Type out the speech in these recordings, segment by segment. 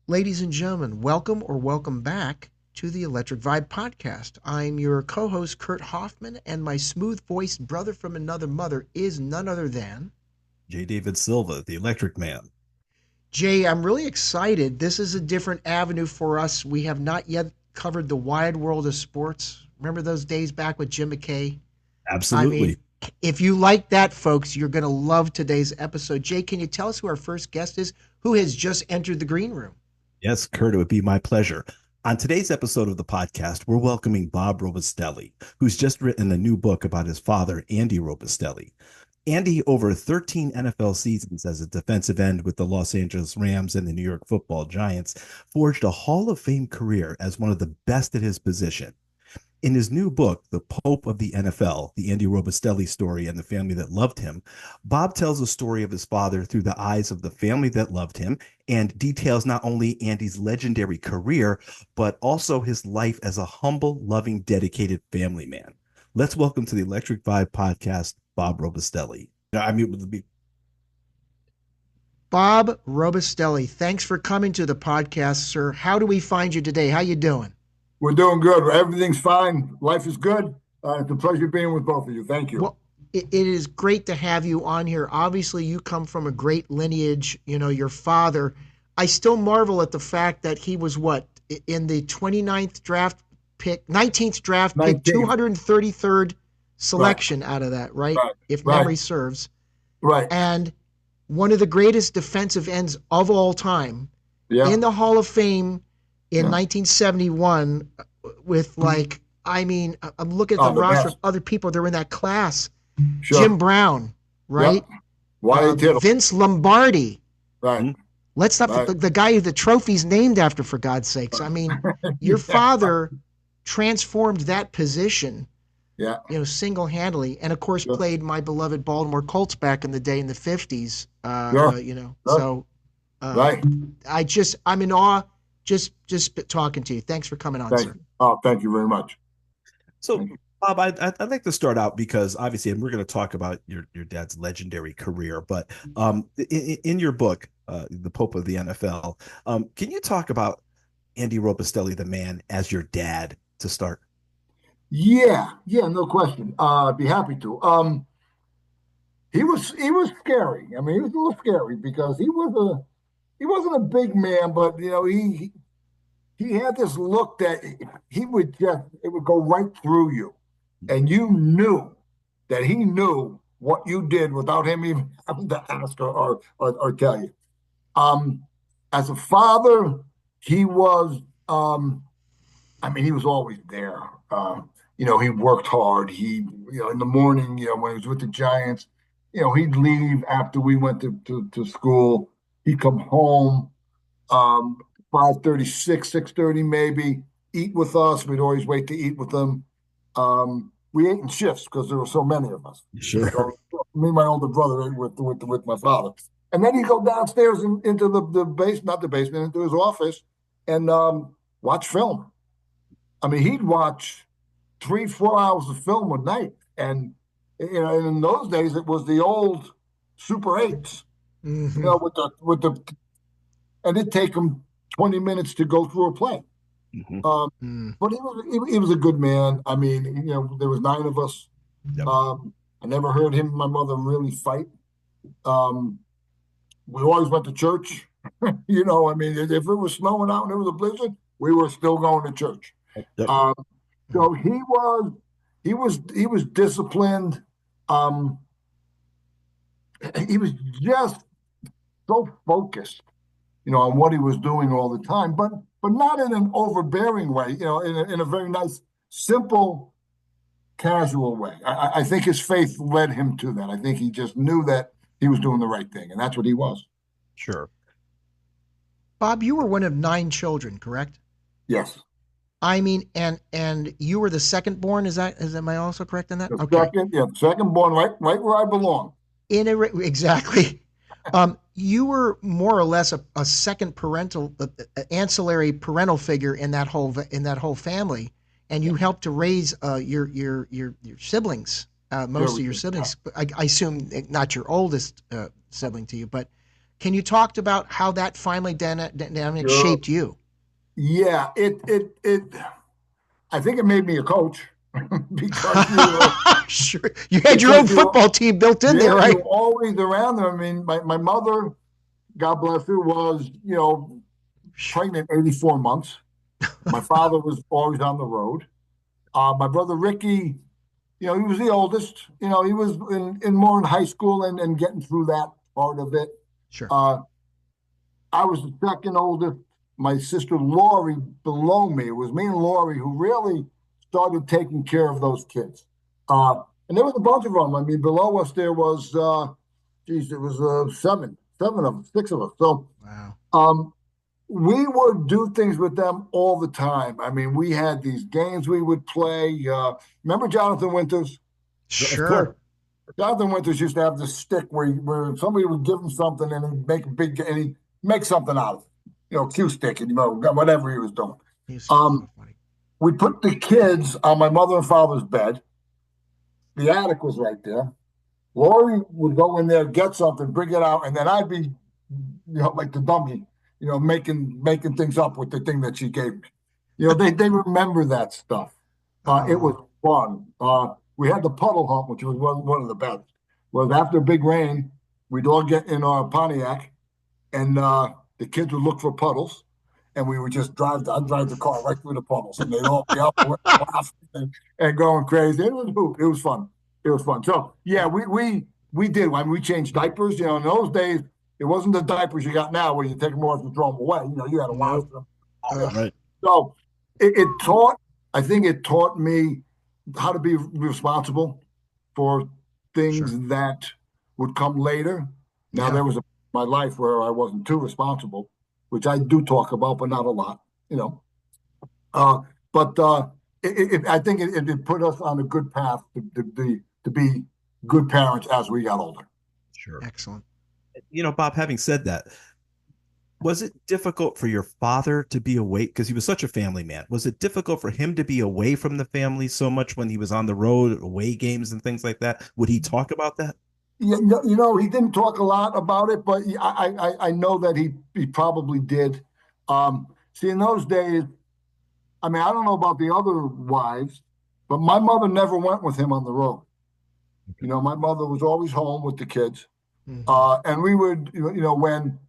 Ladies and gentlemen, welcome or welcome back to the Electric Vibe podcast. I'm your co host, Kurt Hoffman, and my smooth voiced brother from another mother is none other than J. David Silva, the Electric Man. Jay. I'm really excited. This is a different avenue for us. We have not yet covered the wide world of sports. Remember those days back with Jim McKay? I mean, Absolutely. if you like that, folks, you're going to love today's episode. Jay, can you tell us who our first guest is who has just entered the green room? Yes, Kurt, it would be my pleasure. On today's episode of the podcast, we're welcoming Bob Robustelli, who's just written a new book about his father, Andy Robustelli. Andy, over 13 NFL seasons as a defensive end with the Los Angeles Rams and the New York Football Giants, forged a Hall of Fame career as one of the best at his position. In his new book, The Pope of the NFL, the Andy Robustelli story and the family that loved him, Bob tells the story of his father through the eyes of the family that loved him and details not only Andy's legendary career, but also his life as a humble, loving, dedicated family man. Let's welcome to the Electric Vibe podcast, Bob Robustelli. Bob Robustelli, thanks for coming to the podcast, sir. How do we find you today? How you doing? We're doing good. Everything's fine. Life is good. It's a pleasure being with both of you. Thank you. Well, it is great to have you on here. Obviously, you come from a great lineage. You know, your father. I still marvel at the fact that he was what in the 29th draft pick, 19th draft pick, 19. 233rd Right, selection out of that, right? right, If right, memory serves. right. And one of the greatest defensive ends of all time Yeah, in the Hall of Fame in yeah. 1971 with like, I mean, I'm looking at the Oh, the roster of best. other people that were in that class. Jim Sure. Brown, Yep. right? Wyatt Tittle. Vince Lombardi. Right, Let's not right. the guy who the trophy's named after, for God's sakes. I mean, your Yeah, father transformed that position, yeah. single handedly, and of course Sure, played my beloved Baltimore Colts back in the day in the 50s. sure, sure. So uh, Right. I'm in awe just talking to you. Thanks for coming on, Thank sir. you. Oh, thank you very much. So, Thank you. Bob, I'd like to start out because obviously, and we're going to talk about your dad's legendary career, but in your book, The Pope of the NFL, can you talk about Andy Robustelli, the man, as your dad to start? Yeah, yeah, no question. I'd be happy to. He was scary. I mean, he was a little scary because he wasn't a big man, but he had this look that he would just it would go right through you, and you knew that he knew what you did without him even having to ask or tell you. Um, as a father, he was. I mean, he was always there. He worked hard. In the morning, when he was with the Giants, he'd leave after we went to school. He'd come home, um, 5:36, 6:30 maybe, eat with us. We'd always wait to eat with them. We ate in shifts because there were so many of us. Sure. So me and my older brother ate with my father. And then he'd go downstairs into the base, not the basement, into his office and watch film. I mean, he'd watch 3, 4 hours of film a night. And, and in those days, it was the old Super 8s, Hmm. and it'd take him 20 minutes to go through a play. Mhm. Um, Mm. but he was a good man. I mean, there was 9 of us. Yep. I never heard him and my mother really fight. Um, we always went to church. I mean, if it was snowing out and it was a blizzard, we were still going to church. Yep. Um, Mm. so he was disciplined. Um, he was just so focused, on what he was doing all the time, but not in an overbearing way, in a very nice, simple, casual way. I think his faith led him to that. I think he just knew that he was doing the right thing, and that's what he was. Sure. Bob, you were one of 9 children, correct? Yes. I mean, and you were the second born. Am I also correct in that? The Okay. second, yeah, second born, right where I belong. Exactly. You were more or less a second parental, ancillary parental figure in that whole family, and Yeah, you helped to raise your siblings, sure most we of your did. Yeah. siblings. I assume not your oldest sibling to you, but Can you talk about how that family dynamic Sure. shaped you? Yeah, I think it made me a coach because you were Sure. You had your own because you were football team built in there, yeah, you right? were always around them. I mean, my mother, God bless her, was pregnant 84 months. My father was always on the road. My brother Ricky, he was the oldest. He was in more in high school and getting through that part of it. Sure. Uh, I was the second oldest. My sister Lori below me. It was me and Lori who really started taking care of those kids. And there was a bunch of them. I mean, below us there was, it was seven of them, six of us. So Wow. um, we would do things with them all the time. I mean, we had these games we would play. Remember Jonathan Winters? Of course. Sure. Jonathan Winters used to have this stick where somebody would give him something and he'd make a big and he'd make something out of it. Cue stick and whatever he was doing. He's so Um, funny. we put the kids on my mother and father's bed. The attic was right there. Lori would go in there, get something, bring it out, and then I'd be, like the dummy, making things up with the thing that she gave me. They remember that stuff. It was Oh, fun. We had the puddle hunt, which was one of the best. Was after a big rain, we'd all get in our Pontiac, and the kids would look for puddles, and we would just I'd drive the car right through the puddles, and they'd all be up laughing and going crazy. It was fun. It was fun. So yeah, we did. I mean, we changed diapers. In those days, it wasn't the diapers you got now where you take them off and throw them away. You had to wash nope. them. Right. So I think it taught me how to be responsible for things Sure. that would come later. Now Yeah. there was my life where I wasn't too responsible, which I do talk about, but not a lot. Uh, but I think it put us on a good path to be good parents as we got older. Sure. Excellent. Bob, having said that, was it difficult for your father to be away? Because he was such a family man. Was it difficult for him to be away from the family so much when he was on the road, away games and things like that? Would he talk about that? Yeah, he didn't talk a lot about it, but I know that he probably did. See, in those days, I mean, I don't know about the other wives, but my mother never went with him on the road. My mother was always home with the kids. Hmm. And we would, when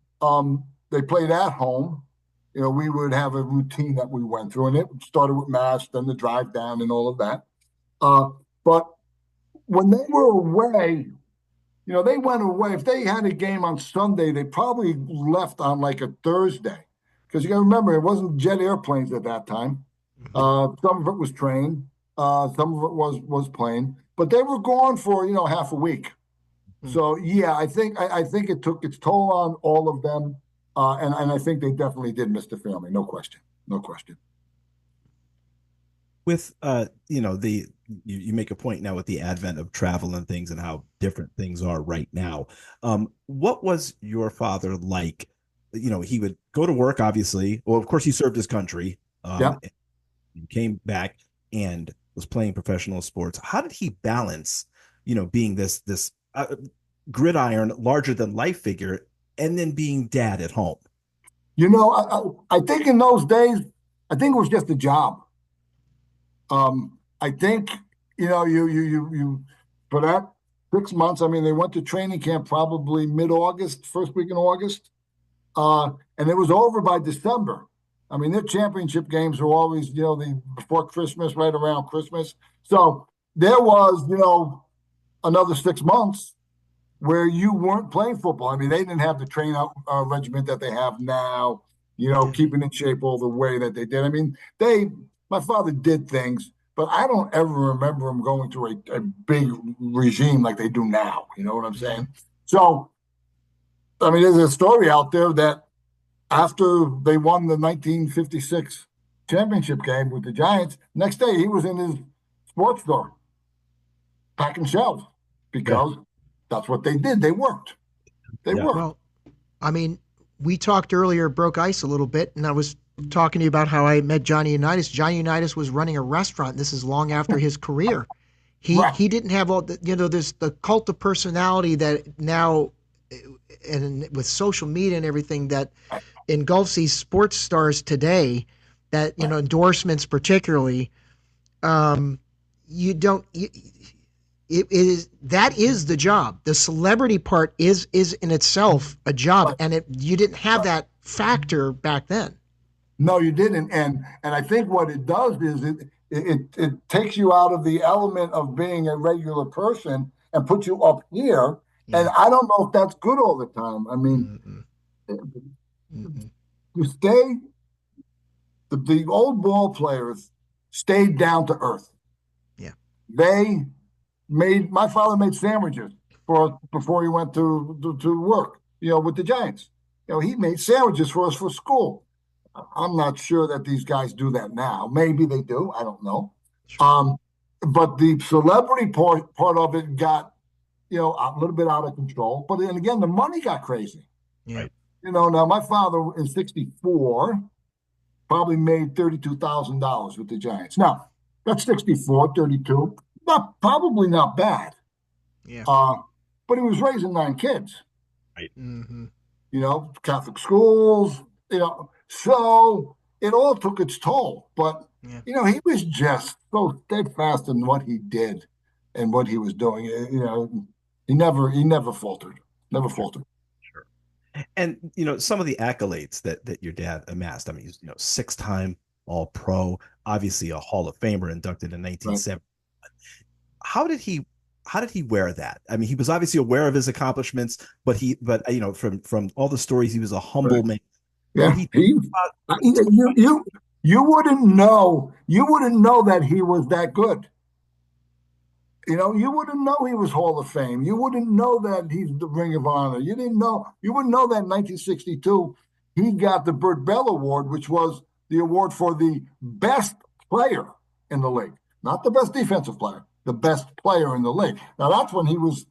they played at home, we would have a routine that we went through, and it started with mass, then the drive down, and all of that. But when they were away, they went away. If they had a game on Sunday, they probably left on like a Thursday, because you got to remember it wasn't jet airplanes at that time. Some of it was train, some of it was plane, but they were gone for half a week. Hmm. So yeah, I think it took its toll on all of them, and I think they definitely did miss the family, no question, no question. With you make a point now with the advent of travel and things and how different things are right now. What was your father like? He would go to work, obviously. Well, of course, he served his country. Yeah. He came back and was playing professional sports. How did he balance, being this gridiron, larger than life figure, and then being dad at home? I think in those days, I think it was just a job. I think you for that 6 months. I mean, they went to training camp probably mid-August, first week in August, and it was over by December. I mean, their championship games were always, before Christmas, right around Christmas. So there was, another 6 months where you weren't playing football. I mean, they didn't have the train out regiment that they have now, Yeah. keeping in shape all the way that they did. I mean, my father did things, but I don't ever remember him going through a big regime like they do now. You know what I'm Yeah. saying? So, I mean, there's a story out there that after they won the 1956 championship game with the Giants, next day he was in his sports store packing shelves Yeah. because that's what they did. They worked. They Yeah. worked. Well, I mean, we talked earlier, broke ice a little bit, and I was talking to you about how I met Johnny Unitas. Johnny Unitas was running a restaurant. This is long after his career. He Right. he didn't have all the, there's the cult of personality that now and with social media and everything that engulfs these sports stars today, that endorsements particularly, um, you don't. It is that is the job. The celebrity part is in itself a job, But and you didn't have that factor back then. no, you didn't. And I think what it does is it takes you out of the element of being a regular person and puts you up here. And Yeah. I don't know if that's good all the time. I mean, Mm-mm. Mm-mm. you stay the old ball players stayed down to earth. Yeah. They made my father made sandwiches for us before he went to work, with the Giants. He made sandwiches for us for school. I'm not sure that these guys do that now. Maybe they do. I don't know. Sure. Um, but the celebrity part of it got, a little bit out of control. But then again, the money got crazy. Yeah. Right. Now my father in '64 probably made $32,000 with the Giants. Now, that's 64, 32. Probably not bad. Yeah. Uh, but he was raising 9 kids, Right. Mm-hmm. Catholic schools, so it all took its toll. But, Yeah. he was just so steadfast in what he did and what he was doing. He never faltered, never faltered. Sure. And some of the accolades that your dad amassed. I mean, he's 6-time All Pro, obviously a Hall of Famer, inducted in Right. 1970. How did he wear that? I mean, he was obviously aware of his accomplishments, but from all the stories, he was a Right. humble man. When Yeah. he You wouldn't know that he was that good. You wouldn't know he was Hall of Fame. You wouldn't know that he's the Ring of Honor. You wouldn't know that in 1962 he got the Burt Bell Award, which was the award for the best player in the league, not the best defensive player, the best player in the league. Now that's when he was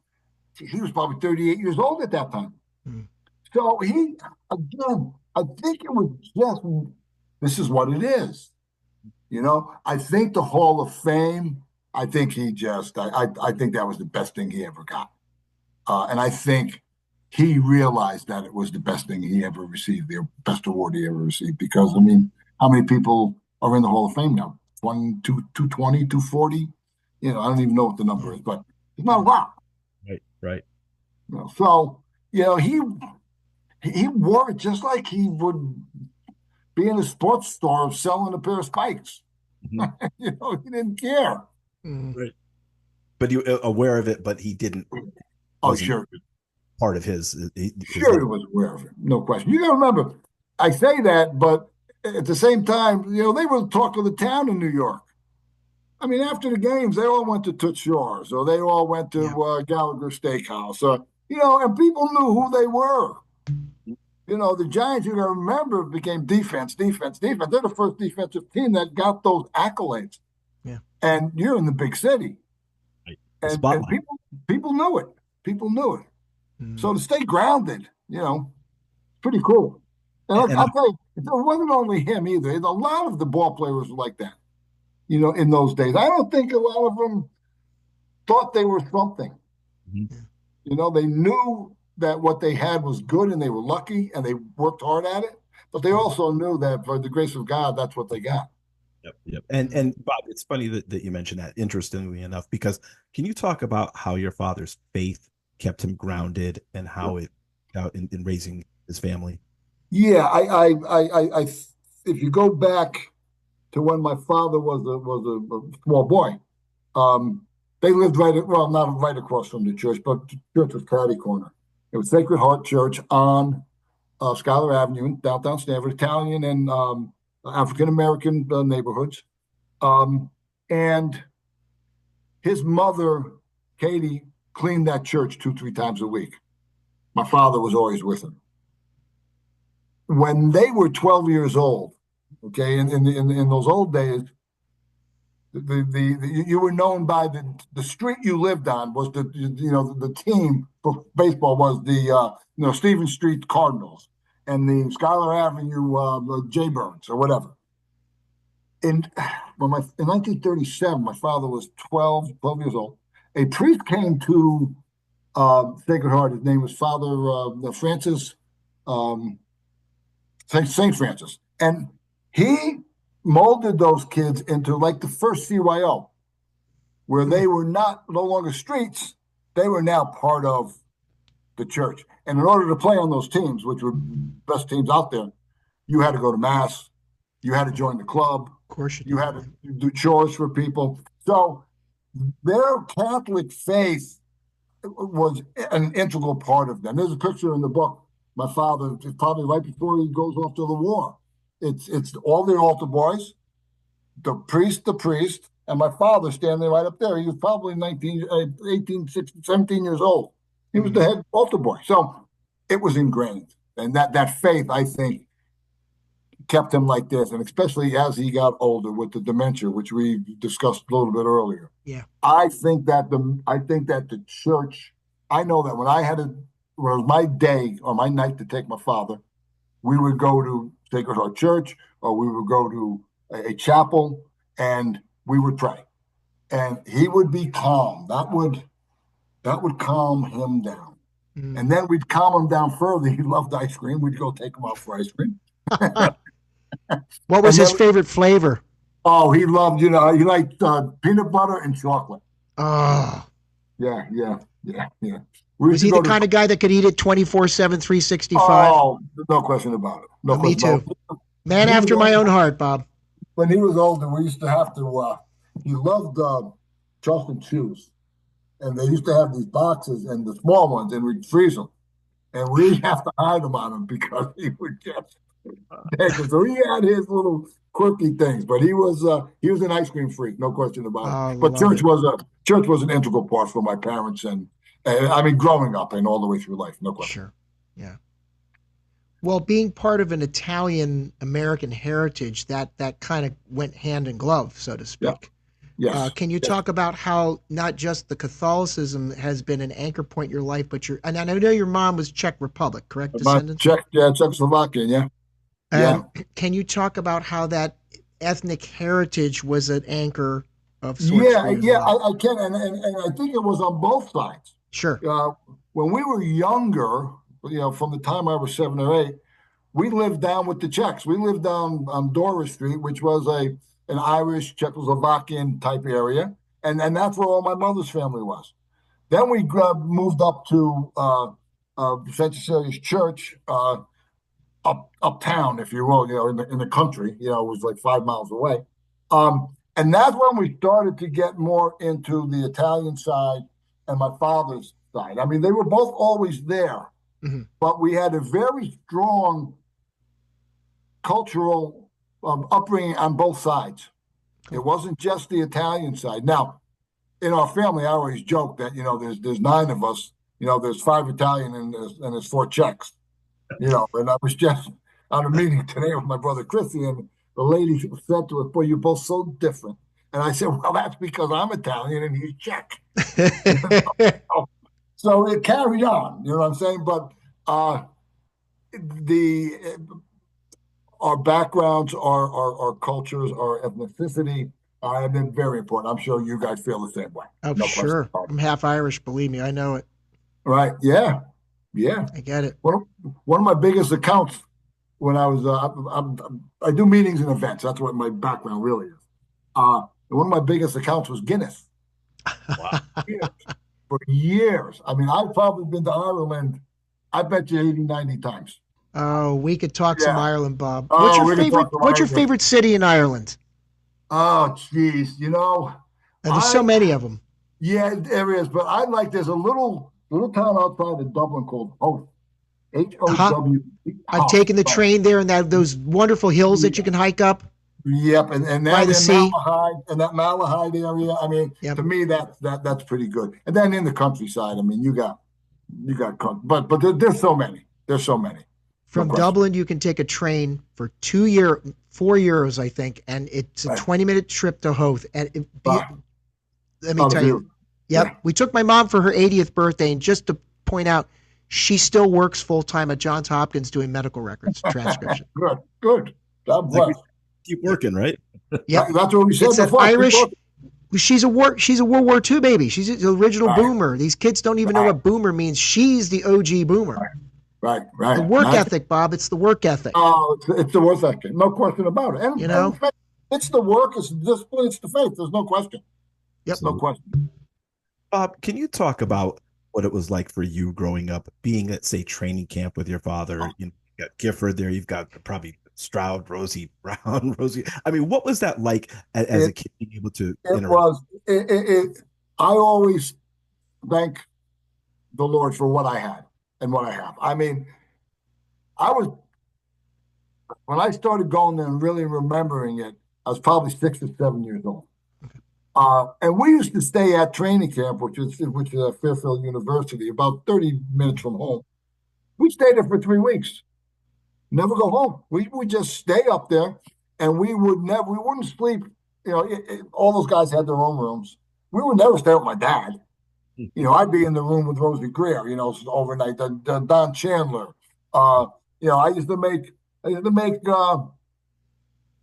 probably 38 years old at that time. Mm. So again, I think it was just this is what it is. I think the Hall of Fame. I think I think that was the best thing he ever got, and I think he realized that it was the best thing he ever received, the best award he ever received. Because I mean, how many people are in the Hall of Fame now? 220, 240. I don't even know what the number Yeah. is, but it's not a lot. Right, right. So he wore it just like he would be in a sports store selling a pair of spikes. Mhm. He didn't care. Mm. Right. But you aware of it, but he didn't Oh, wasn't sure. part of his Sure, he life. was aware of it. No question. You got to remember, I say that, but at the same time, they were the talk of the town in New York. I mean, after the games, they all went to Toots Shor's, or they all went to Yeah. Gallagher Steakhouse, and people knew who they were. The Giants, you got to remember, became defense, defense, defense. They're the first defensive team that got those accolades. Yeah. And you're in the big city, Right. The and spotlight. people knew it. People knew it. Mm. So to stay grounded, pretty cool. And look, And I'll tell you, it wasn't only him either. A lot of the ball players were like that, in those days. I don't think a lot of them thought they were something. Mhm. They knew that what they had was good and they were lucky and they worked hard at it. But they also knew that by the grace of God, that's what they got. Yep, yep. And Bob, it's funny that you mentioned that, interestingly enough, because can you talk about how your father's faith kept him grounded and how it out in raising his family? Yeah, if you go back to when my father was a small boy, um, they lived not right across from the church, but the church was catty corner. It was Sacred Heart Church on Schuyler Avenue in downtown Stanford, Italian and African American neighborhoods. And his mother, Katie, cleaned that church 2, 3 times a week. My father was always with him. When they were 12 years old, okay, in those old days, you were known by the street you lived on was the team for baseball was the Stephen Street Cardinals and the Schuyler Avenue Jaybirds or whatever. In 1937, my father was 12 years old. A priest came to Sacred Heart. His name was Father Francis, um, Saint Francis, and he molded those kids into like the first CYO, where they were no longer streets; they were now part of the church. And in order to play on those teams, which were best teams out there, you had to go to mass, you had to join the club, Of course you you had to do chores for people. So their Catholic faith was an integral part of them. There's a picture in the book. My father, probably right before he goes off to the war. It's all the altar boys, the priest, and my father standing right up there. He was probably 19, 18, 16, 17 years old. He was the head altar boy. So it was ingrained. And that faith, I think, kept him like this. And especially as he got older with the dementia, which we discussed a little bit earlier. Yeah. I think that the church, I know that when it was my day or my night to take my father, we would go to Sacred Heart Church, or we would go to a chapel, and we would pray. And he would be calm. That would calm him down. And then we'd calm him down further. He loved ice cream. We'd go take him out for ice cream. What was his favorite flavor? Oh, he loved, he liked peanut butter and chocolate. Oh. Yeah. Was he the kind of guy that could eat it 24/7, 365? Oh, no question about it. No Me question too. Man after my own heart, Bob. When he was older, we used to have to, he loved chocolate chews. And they used to have these boxes and the small ones, and we'd freeze them. And we'd have to hide them on him because he would get naked. So he had his little quirky things, but he was an ice cream freak, no question about it. But church was an integral part for my parents, and I mean, growing up and all the way through life, no question. Sure, yeah. Well, being part of an Italian American heritage, that kind of went hand in glove, so to speak. Yeah. Yes. Can you talk about how not just the Catholicism has been an anchor point in your life, but and I know your mom was Czech Republic, correct? Descendants? Czechoslovakian, yeah. Yeah. Can you talk about how that ethnic heritage was an anchor of sorts? Yeah, I can, and I think it was on both sides. Sure. When we were younger, from the time I was 7 or 8, we lived down with the Czechs. We lived down on Doris Street, which was an Irish, Czechoslovakian type area. And that's where all my mother's family was. Then we moved up to St. Cecilia's Church, uptown, if you will, in the country, it was like 5 miles away. And that's when we started to get more into the Italian side and my father's side. I mean, they were both always there, but we had a very strong cultural upbringing on both sides. It wasn't just the Italian side. Now, in our family, I always joke that there's 9 of us. There's 5 Italian and there's 4 Czechs. And I was just on a meeting today with my brother Chrissy, and the lady said to us, "Boy, you're both so different." And I said, "Well, that's because I'm Italian and he's Czech." So it carried on. You know what I'm saying? But our backgrounds, our cultures, our ethnicity have been very important. I'm sure you guys feel the same way. Oh, sure. I'm half Irish, believe me. I know it. Right. Yeah. Yeah. I get it. One of my biggest accounts when I was, I do meetings and events. That's what my background really is. And one of my biggest accounts was Guinness. Wow. For years. I mean, I've probably been to Ireland, I bet you 80, 90 times. Oh, we could talk some Ireland, Bob. Oh, What's your favorite city in Ireland? Oh, geez. And there's so many of them. Yeah, there is. But there's a little town outside of Dublin called Howth. H-O-W. I've taken the train there and those wonderful hills that you can hike up. Yep, and by the sea, that Malahide area. I mean, to me, that's pretty good. And then in the countryside, I mean, you got, but there's so many. There's so many. From Dublin, you can take a train for 4 euros, I think, and it's a 20-minute trip to Howth. And let me tell you, we took my mom for her 80th birthday, and just to point out, she still works full time at Johns Hopkins doing medical records transcription. Good. God bless. Keep working, right? Yeah, that's what we said. It's an Irish. She's a World War II baby. She's the original Right, boomer. These kids don't even know right, what boomer means. She's the OG boomer. right, right, The right. work ethic, Bob. It's the work ethic. Oh, it's the work ethic, no question about it. You And know. it's the work, it's the discipline, it's the faith. There's no question. Yep. No question. Bob, can you talk about what it was like for you growing up, being at, say, training camp with your father? You know, you got Gifford there, you've got probably Stroud, Rosie Brown, Rosie. I mean, what was that like as a It kid being able to it interact? was I always thank the Lord for what I had and what I have. I mean, I was when I started going there and really remembering it, I was probably 6 or 7 years old. And we used to stay at training camp, which is at Fairfield University, about 30 minutes from home. We stayed there for 3 weeks, never go home. We would just stay up there, and we wouldn't sleep. You know, all those guys had their own rooms. We would never stay with my dad. You know, I'd be in the room with Rosie Greer. You know, overnight. Don Chandler. Uh, you know, I used to make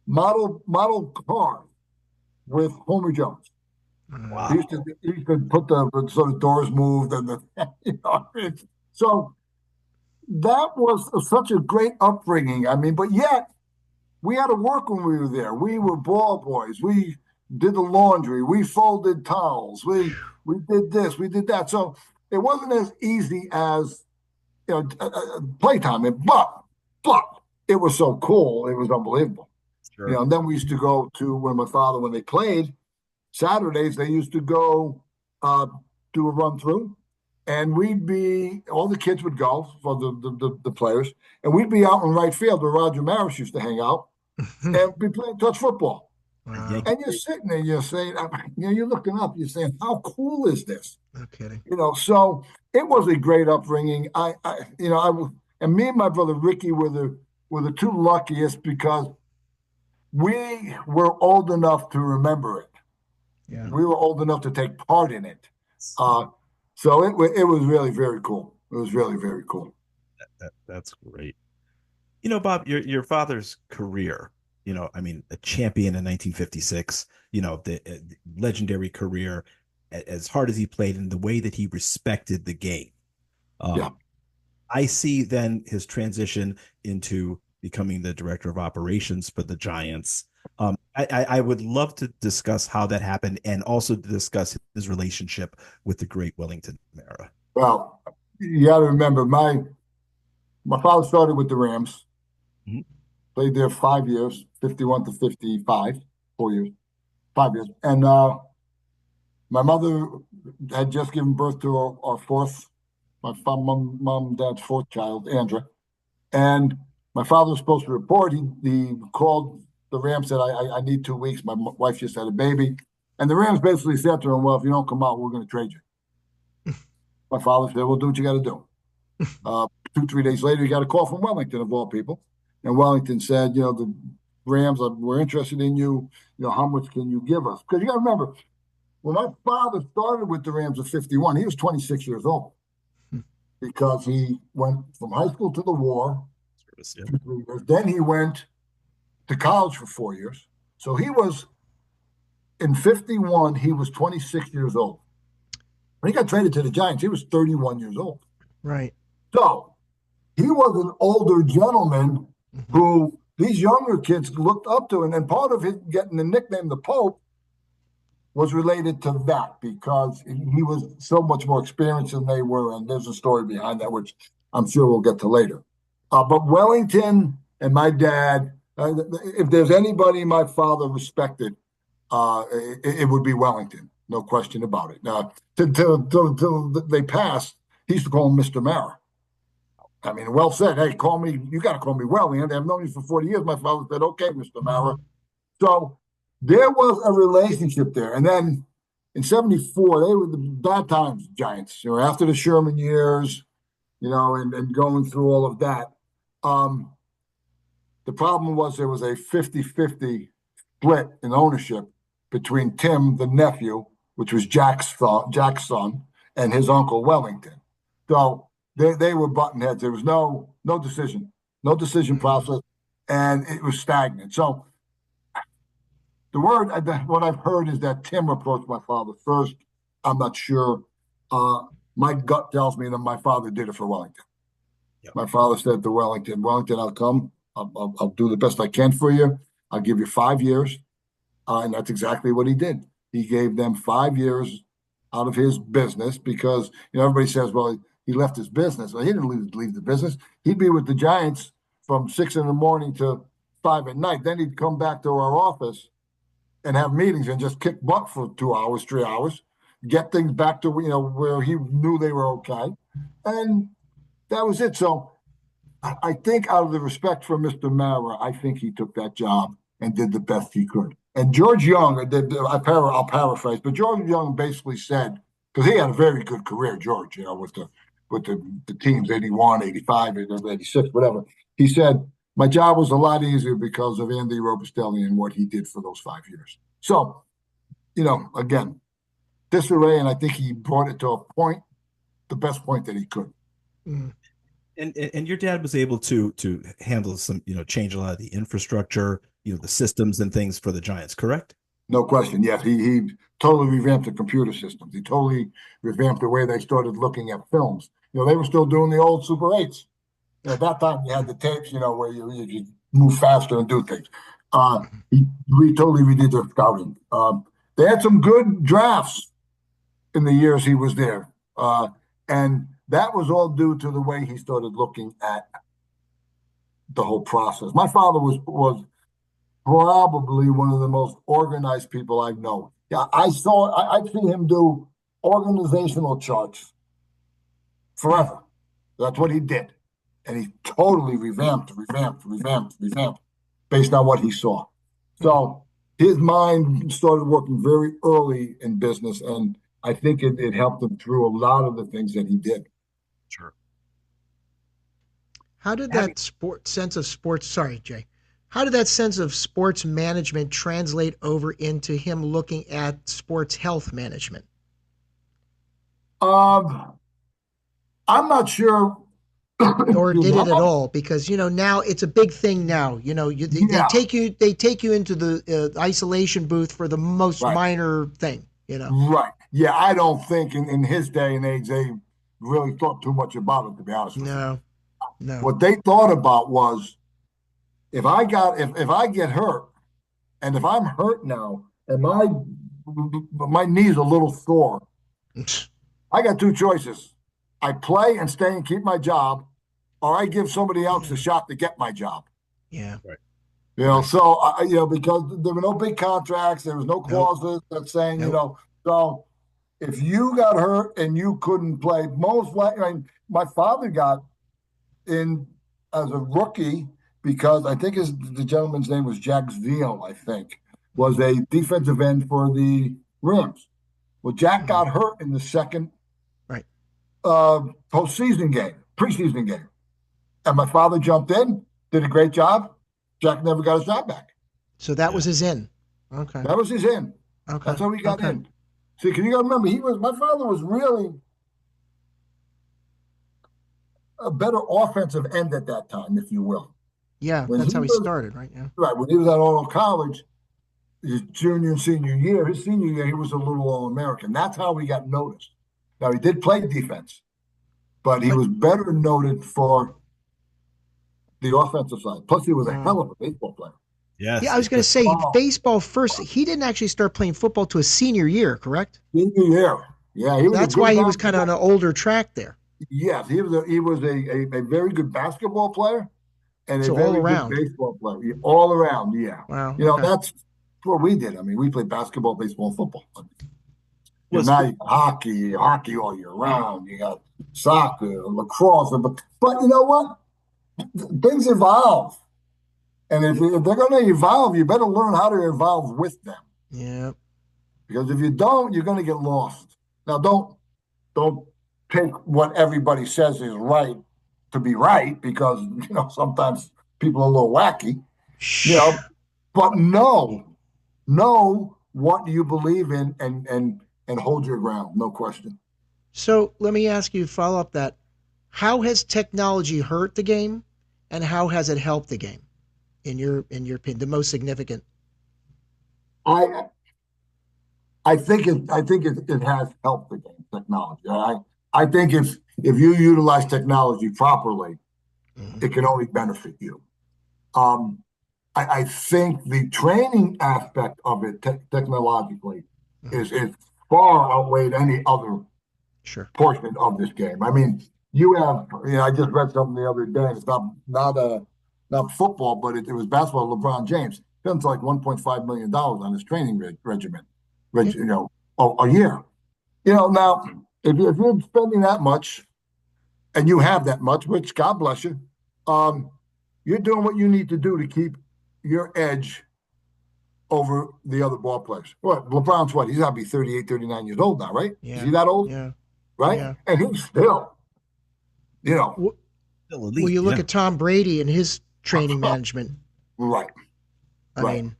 model cars with Homer Jones. He Wow. used to he used to put the sort of doors moved and the you know. So that was such a great upbringing. I mean, but yet we had to work when we were there. We were ball boys. We did the laundry. We folded towels. We did this. We did that. So it wasn't as easy as playtime. But it was so cool. It was unbelievable. You Sure. know. And then we used to go to when they played Saturdays. They used to go uh, do a run through, and we'd be all the kids would go for the players, and we'd be out in right field where Roger Maris used to hang out and be playing touch football. Wow. And you're sitting there, you're saying, you're looking up, you're saying, how cool is this? No kidding. You know, so it was a great upbringing. And me and my brother Ricky were the two luckiest because we were old enough to remember it. Yeah. We were old enough to take part in it. Uh, so it was really very cool. It was really very cool. That's great. You know, Bob, your father's career, you know, I mean, a champion in 1956, you know, the legendary career, as hard as he played and the way that he respected the game. Yeah. I see then his transition into becoming the director of operations for the Giants. I would love to discuss how that happened and also to discuss his relationship with the great Wellington era. Well, you got to remember, my father started with the Rams, Mhm. played there 5 years, 51 to 55, 4 years, 5 years. And my mother had just given birth to our fourth, mom, dad's fourth child, Andra. And my father was supposed to report. He called the Rams, said, I need 2 weeks. My wife just had a baby. And the Rams basically said to him, well, if you don't come out, we're going to trade you. My father said, well, do what you got to do. 2, 3 days later, he got a call from Wellington, of all people. And Wellington said, the Rams, we're interested in you. How much can you give us? Because you got to remember, when my father started with the Rams at 51, he was 26 years old because he went from high school to the war, Yeah. 2, 3 years. Then he went to college for 4 years. So in 51, he was 26 years old. When he got traded to the Giants, he was 31 years old. Right. So he was an older gentleman Mm-hmm. who these younger kids looked up to. And part of his getting the nickname the Pope was related to that because he was so much more experienced than they were. And there's a story behind that, which I'm sure we'll get to later. But Wellington and my dad, if there's anybody my father respected, it would be Wellington. No question about it. Till they passed, he used to call him Mr. Mara. I mean, well said. Hey, call me. You got to call me Wellington. I've known you for 40 years. My father said, okay, Mr. Mara. So there was a relationship there. And then in 74, they were the bad times, Giants. After the Sherman years, and going through all of that. The problem was there was a 50-50 split in ownership between Tim, the nephew, which was Jack's son, and his uncle Wellington. So they were button heads. There was no decision process, and it was stagnant. So The word, what I've heard is that Tim approached my father first. I'm not sure. Uh, my gut tells me that my father did it for Wellington. Yep. My father said to Wellington, I'll come. I'll do the best I can for you. I'll give you 5 years. And that's exactly what he did. He gave them 5 years out of his business because, everybody says, well, he left his business. Well, he didn't leave the business. He'd be with the Giants from 6 in the morning to 5 at night. Then he'd come back to our office and have meetings and just kick butt for 2 hours, 3 hours, get things back to, where he knew they were okay. And that was it. So I think out of the respect for Mr. Mara, I think he took that job and did the best he could. And George Young, I'll paraphrase, but George Young basically said, because he had a very good career, George, with the teams, 81, 85, 86, whatever. He said, my job was a lot easier because of Andy Robustelli and what he did for those 5 years. So, again, disarray, and I think he brought it to a point, the best point that he could. Mm. And your dad was able to handle some, change a lot of the infrastructure, the systems and things for the Giants, correct? No question. Yes, he totally revamped the computer systems. He totally revamped the way they started looking at films. They were still doing the old Super 8s. At that time, you had the tapes, where you move faster and do things. We totally redid their scouting. They had some good drafts in the years he was there. And that was all due to the way he started looking at the whole process. My father was probably one of the most organized people I know. Yeah, I'd see him do organizational charts forever. That's what he did. And he totally revamped based on what he saw. So his mind started working very early in business, and I think it helped him through a lot of the things that he did. Sure. How did that sense of sports, sorry, Jay, how did that sense of sports management translate over into him looking at sports health management? I'm not sure. Or did it at all? Because now it's a big thing. Now they take you into the isolation booth for the most minor thing. Right? Yeah, I don't think in his day and age they really thought too much about it. To be honest with you, no. What they thought about was if I get hurt, and if I'm hurt now, and my knee's a little sore, I got two choices: I play and stay and keep my job, or I give somebody else a shot to get my job. Yeah. Right. So because there were no big contracts, there was no clauses that saying, so if you got hurt and you couldn't play, most likely, my father got in as a rookie because I think the gentleman's name was Jack Zeal, I think, was a defensive end for the Rams. Well, Jack got hurt in the second preseason game. And my father jumped in, did a great job. Jack never got his job back. So that was his in. Okay. That was his in. Okay. That's how he got in. See, because you got to remember, my father was really a better offensive end at that time, if you will. Yeah, that's how he started, right? Yeah. Right. When he was at Arnold College, his junior and senior year, he was a little All-American. That's how he got noticed. Now, he did play defense, but he was better noted for the offensive side. Plus, he was a hell of a baseball player. Yes. Yeah, I was going to say baseball first. He didn't actually start playing football to his senior year, correct? Senior year. Yeah. That's why he was kind of on an older track there. Yes, he was a very good basketball player and a very good baseball player. All around, yeah. Wow. That's what we did. I mean, we played basketball, baseball, football. Now you got hockey all year round. You got soccer, lacrosse. But you know what? Things evolve. And if they're going to evolve, you better learn how to evolve with them. Yeah. Because if you don't, you're going to get lost. Now, don't take what everybody says is right to be right, because sometimes people are a little wacky. But know what you believe in and hold your ground. No question. So let me ask you, follow up that. How has technology hurt the game, and how has it helped the game? In your opinion, the most significant? I I think it has helped the game, technology. I think if you utilize technology properly, Mhm. it can only benefit you. Um, I think the training aspect of it technologically Mhm. is far outweighed any other Sure. portion of this game. I mean, I just read something the other day. And it's not football, but it was basketball. LeBron James spends like $1.5 million on his training regimen, Yeah. a year. Now if you're spending that much and you have that much, which God bless you, um, you're doing what you need to do to keep your edge over the other ball players. What LeBron's what? He's got to be 38, 39 years old now, right? Is Yeah. he that old? Yeah. Right? Yeah. And he's still, you know, Well, Still well, elite, you look yeah. at Tom Brady and his training management. right, I right. mean,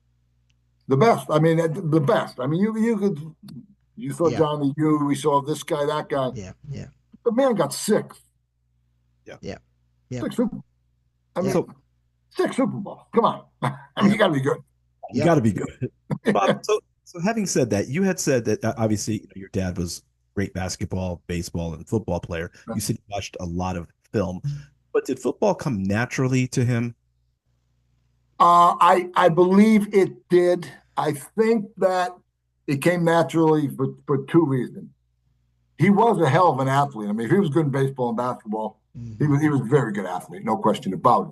The best. I mean, the best. I mean, you saw yeah, Johnny you, we saw this guy, that guy. yeah, yeah, The man got six, Yeah. yeah, yeah, six Super. I yeah, mean, So six Super Bowls. Come on. I mean, yeah, you got to be good. you yeah. got to be good. Bob, so having said that, you had said that obviously your dad was a great basketball, baseball, and football player. You said you watched a lot of film, but did football come naturally to him? I believe it did. I think that it came naturally for two reasons. He was a hell of an athlete. I mean, if he was good in baseball and basketball, Mhm. he was a very good athlete, no question about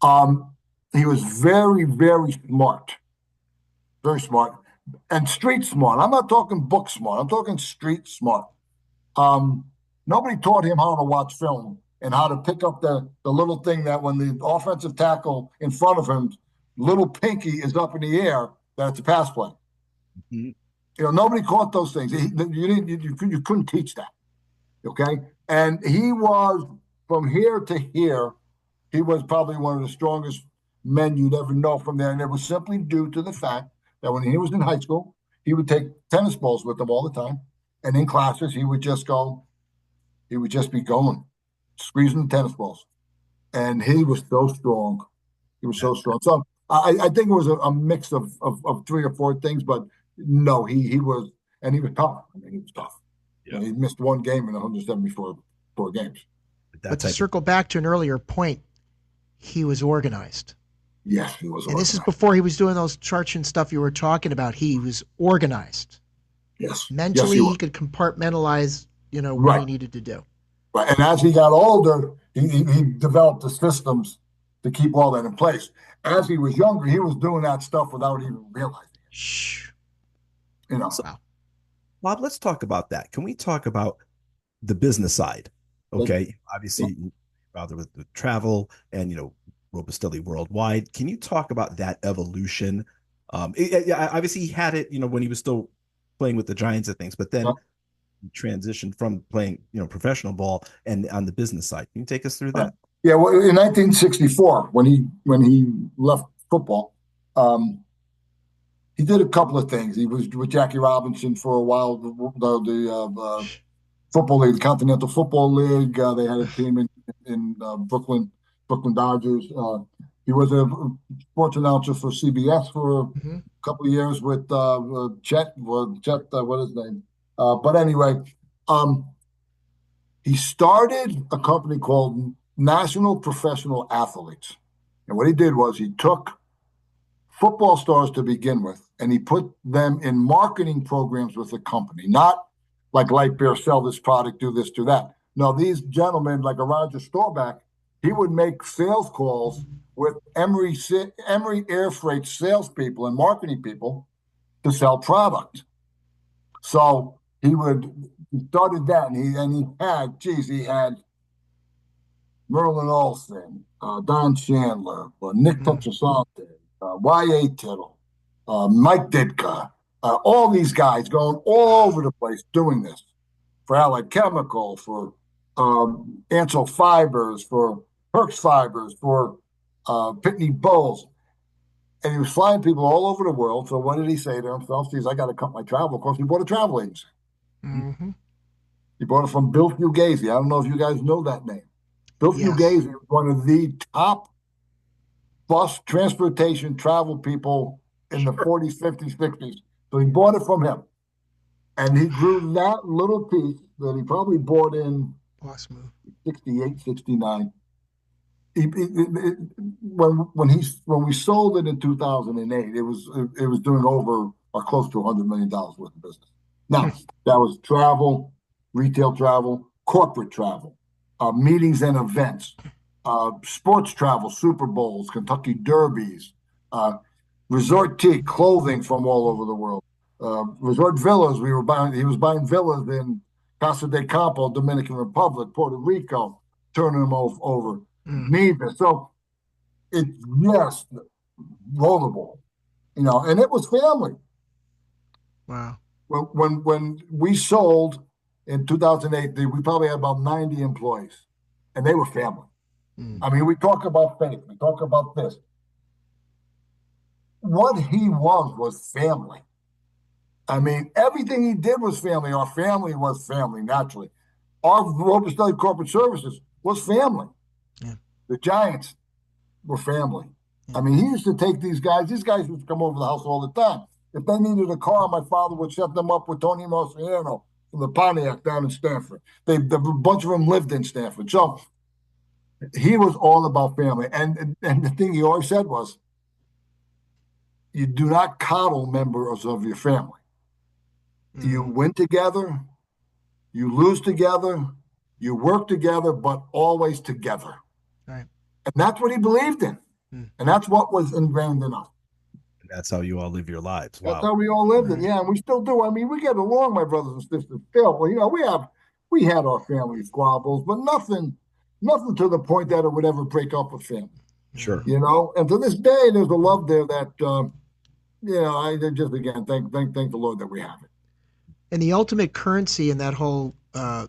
it. He was very, very smart, very smart, and street smart. I'm not talking book smart. I'm talking street smart. Um, Nobody taught him how to watch film and how to pick up the little thing that when the offensive tackle in front of him, little pinky is up in the air, that it's a pass play. Mhm. Nobody caught those things. You couldn't teach that. Okay, and he was from here to here. He was probably one of the strongest men you'd ever know from there, and it was simply due to the fact that when he was in high school, he would take tennis balls with him all the time, and in classes he would just go. He would just be going, squeezing the tennis balls, and he was so strong. He was so strong. So I think it was a mix of three or four things, but no, he was, and he was tough. I mean, he was tough. Yeah. He missed one game in 174 games. That But to type of circle back to an earlier point, he was organized. Yes, he was And this is organized. before he was doing those charts and stuff you were talking about. He was organized. Yes, yes, he Mentally, was. he could compartmentalize, what he Right, needed to do. right. And as he got older, he developed the systems to keep all that in place. As he was younger, he was doing that stuff without even realizing Shh. it. so Wow. Bob, let's talk about that. Can we talk about the business side? But, Okay. Obviously, rather with the travel and Robustelli worldwide. Can you talk about that evolution? Yeah, obviously he had it, when he was still playing with the Giants and things, but then he transitioned from playing, professional ball and on the business side. Can you take us through that? yeah, well, in 1964, when he left football, um, he did a couple of things. He was with Jackie Robinson for a while. The football league, the Continental Football League. They had a team in Brooklyn Dodgers. He was a sports announcer for CBS for a Mm-hmm. couple of years with Chet. Chet, what is his name? But anyway, um, he started a company called National Professional Athletes, and what he did was he took football stars to begin with, and he put them in marketing programs with the company, not like light beer, sell this product, do this, do that. No, these gentlemen, like a Roger Staubach, he would make sales calls with Emory Air Freight salespeople and marketing people to sell product. So he started that, he had Merlin Olsen, Don Chandler, Nick Mm-hmm. Tetrasante, Y.A. Tittle, Mike Ditka, all these guys going all over the place doing this for Allied Chemical, for Ansel Fibers, for Herx Fibers, for Pitney Bowes. And he was flying people all over the world. So what did he say to himself? Geez, I got to cut my travel costs. He bought a travel agency. Mm-hmm. He bought it from Bill Fugazi. I don't know if you guys know that name. Bill Yes. Fugazi was one of the top bus transportation travel people in the 40s, 50s, 60s. So he bought it from him. And he grew that little piece that he probably bought in Boss move. 68, 69. When we sold it in 2008, it was doing over or close to $100 million worth of business. Now, that was travel, retail travel, corporate travel, meetings and events, sports travel, Super Bowls, Kentucky Derbies, resort tea, clothing from all over the world, resort villas. He was buying villas in Casa de Campo, Dominican Republic, Puerto Rico, turning them over. Nevis. So it's yes, rollerball, and it was family. Wow. When we sold in 2008, we probably had about 90 employees, and they were family. I mean, we talk about faith, we talk about this. What he was family. I mean, everything he did was family. Our family was family, naturally. Our Robustelli Corporate Services was family. Yeah. The Giants were family. I mean, he used to take these guys used to come over the house all the time. If they needed a car, my father would set them up with Tony Marciano from the Pontiac down in Stanford. A bunch of them lived in Stanford. So he was all about family. And the thing he always said was, you do not coddle members of your family. You win together, you lose together, you work together, but always together. Right. And that's what he believed in. And that's what was ingrained in us. And that's how you all live your lives. Wow. That's how we all lived it. Yeah, and we still do. I mean, we get along, my brothers and sisters, still. Well, we had our family squabbles, but nothing to the point that it would ever break up a family. Sure. And to this day, there's a love there that, I just, again, thank the Lord that we have it. And the ultimate currency in that whole